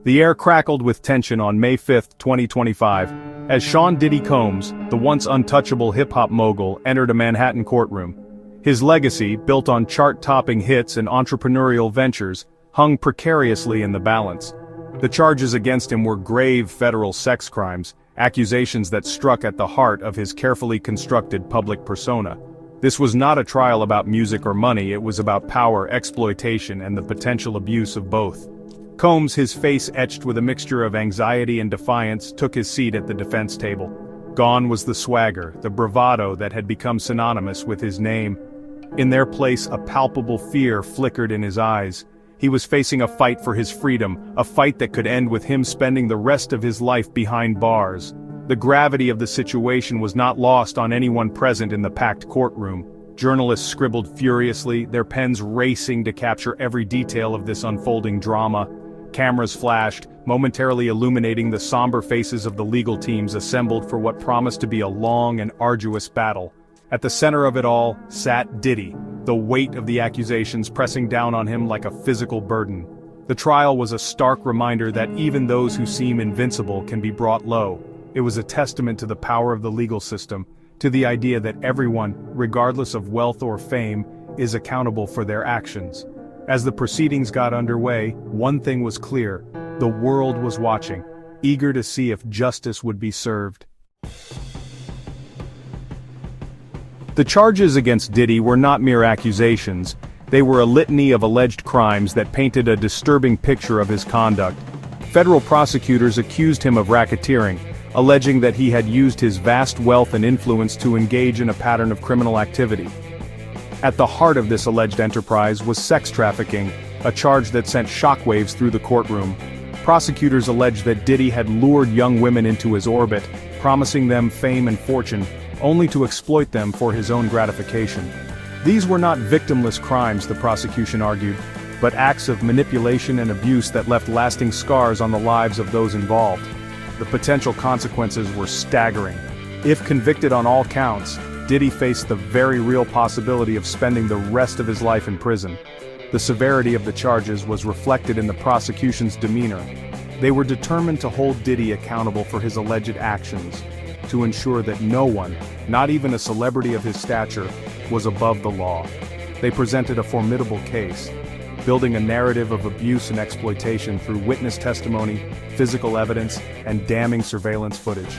The air crackled with tension on May 5, 2025, as Sean Diddy Combs, the once untouchable hip-hop mogul, entered a Manhattan courtroom. His legacy, built on chart-topping hits and entrepreneurial ventures, hung precariously in the balance. The charges against him were grave federal sex crimes, accusations that struck at the heart of his carefully constructed public persona. This was not a trial about music or money, it was about power, exploitation, and the potential abuse of both. Combs, his face etched with a mixture of anxiety and defiance, took his seat at the defense table. Gone was the swagger, the bravado that had become synonymous with his name. In their place, a palpable fear flickered in his eyes. He was facing a fight for his freedom, a fight that could end with him spending the rest of his life behind bars. The gravity of the situation was not lost on anyone present in the packed courtroom. Journalists scribbled furiously, their pens racing to capture every detail of this unfolding drama. Cameras flashed, momentarily illuminating the somber faces of the legal teams assembled for what promised to be a long and arduous battle. At the center of it all sat Diddy, the weight of the accusations pressing down on him like a physical burden. The trial was a stark reminder that even those who seem invincible can be brought low. It was a testament to the power of the legal system, to the idea that everyone, regardless of wealth or fame, is accountable for their actions. As the proceedings got underway, one thing was clear: the world was watching, eager to see if justice would be served. The charges against Diddy were not mere accusations, they were a litany of alleged crimes that painted a disturbing picture of his conduct. Federal prosecutors accused him of racketeering, alleging that he had used his vast wealth and influence to engage in a pattern of criminal activity. At the heart of this alleged enterprise was sex trafficking, a charge that sent shockwaves through the courtroom. Prosecutors alleged that Diddy had lured young women into his orbit, promising them fame and fortune, only to exploit them for his own gratification. These were not victimless crimes, the prosecution argued, but acts of manipulation and abuse that left lasting scars on the lives of those involved. The potential consequences were staggering. If convicted on all counts, Diddy faced the very real possibility of spending the rest of his life in prison. The severity of the charges was reflected in the prosecution's demeanor. They were determined to hold Diddy accountable for his alleged actions, to ensure that no one, not even a celebrity of his stature, was above the law. They presented a formidable case, building a narrative of abuse and exploitation through witness testimony, physical evidence, and damning surveillance footage.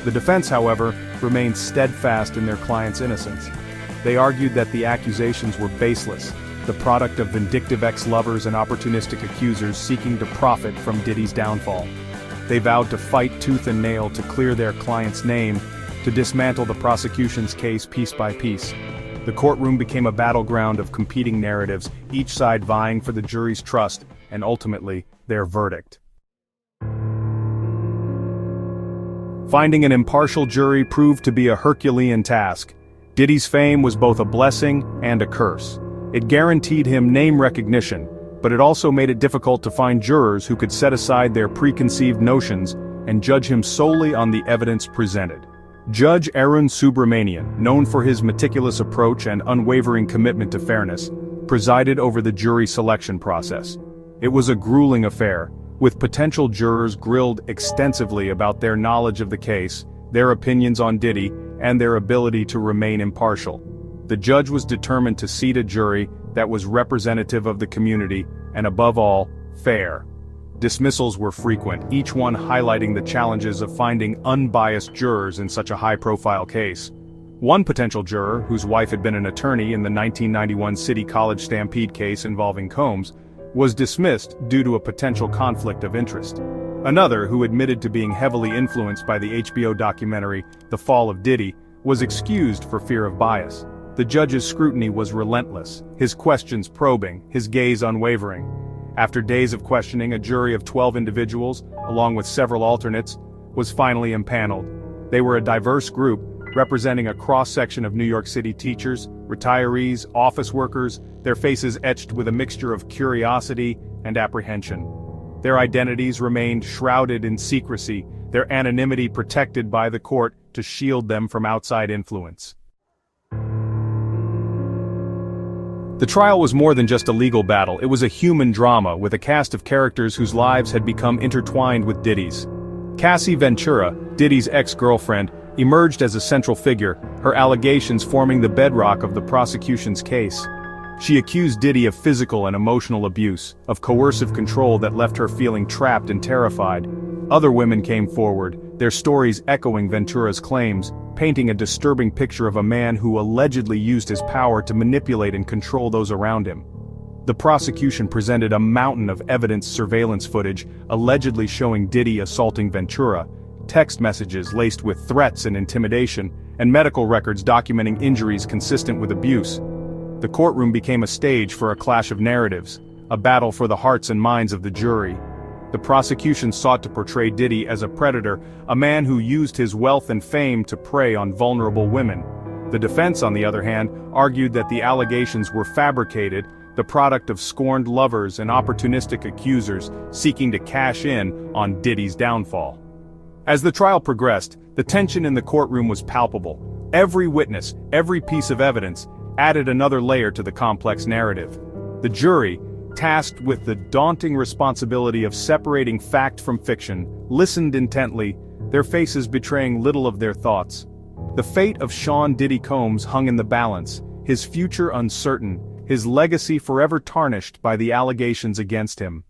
The defense, however, remained steadfast in their client's innocence. They argued that the accusations were baseless, the product of vindictive ex-lovers and opportunistic accusers seeking to profit from Diddy's downfall. They vowed to fight tooth and nail to clear their client's name, to dismantle the prosecution's case piece by piece. The courtroom became a battleground of competing narratives, each side vying for the jury's trust, and ultimately, their verdict. Finding an impartial jury proved to be a Herculean task. Diddy's fame was both a blessing and a curse. It guaranteed him name recognition, but it also made it difficult to find jurors who could set aside their preconceived notions and judge him solely on the evidence presented. Judge Arun Subramanian, known for his meticulous approach and unwavering commitment to fairness, presided over the jury selection process. It was a grueling affair, with potential jurors grilled extensively about their knowledge of the case, their opinions on Diddy, and their ability to remain impartial. The judge was determined to seat a jury that was representative of the community, and above all, fair. Dismissals were frequent, each one highlighting the challenges of finding unbiased jurors in such a high-profile case. One potential juror, whose wife had been an attorney in the 1991 City College stampede case involving Combs, was dismissed due to a potential conflict of interest. Another, who admitted to being heavily influenced by the HBO documentary The Fall of Diddy, was excused for fear of bias. The judge's scrutiny was relentless, his questions probing, his gaze unwavering. After days of questioning, a jury of 12 individuals, along with several alternates, was finally impaneled. They were a diverse group, representing a cross-section of New York City teachers, retirees, office workers, their faces etched with a mixture of curiosity and apprehension. Their identities remained shrouded in secrecy, their anonymity protected by the court to shield them from outside influence. The trial was more than just a legal battle, it was a human drama with a cast of characters whose lives had become intertwined with Diddy's. Cassie Ventura, Diddy's ex-girlfriend, emerged as a central figure, her allegations forming the bedrock of the prosecution's case. She accused Diddy of physical and emotional abuse, of coercive control that left her feeling trapped and terrified. Other women came forward, their stories echoing Ventura's claims, painting a disturbing picture of a man who allegedly used his power to manipulate and control those around him. The prosecution presented a mountain of evidence surveillance footage, allegedly showing Diddy assaulting Ventura, text messages laced with threats and intimidation, and medical records documenting injuries consistent with abuse. The courtroom became a stage for a clash of narratives, a battle for the hearts and minds of the jury. The prosecution sought to portray Diddy as a predator, a man who used his wealth and fame to prey on vulnerable women. The defense, on the other hand, argued that the allegations were fabricated, the product of scorned lovers and opportunistic accusers seeking to cash in on Diddy's downfall. As the trial progressed, the tension in the courtroom was palpable. Every witness, every piece of evidence, added another layer to the complex narrative. The jury, tasked with the daunting responsibility of separating fact from fiction, listened intently, their faces betraying little of their thoughts. The fate of Sean Diddy Combs hung in the balance, his future uncertain, his legacy forever tarnished by the allegations against him.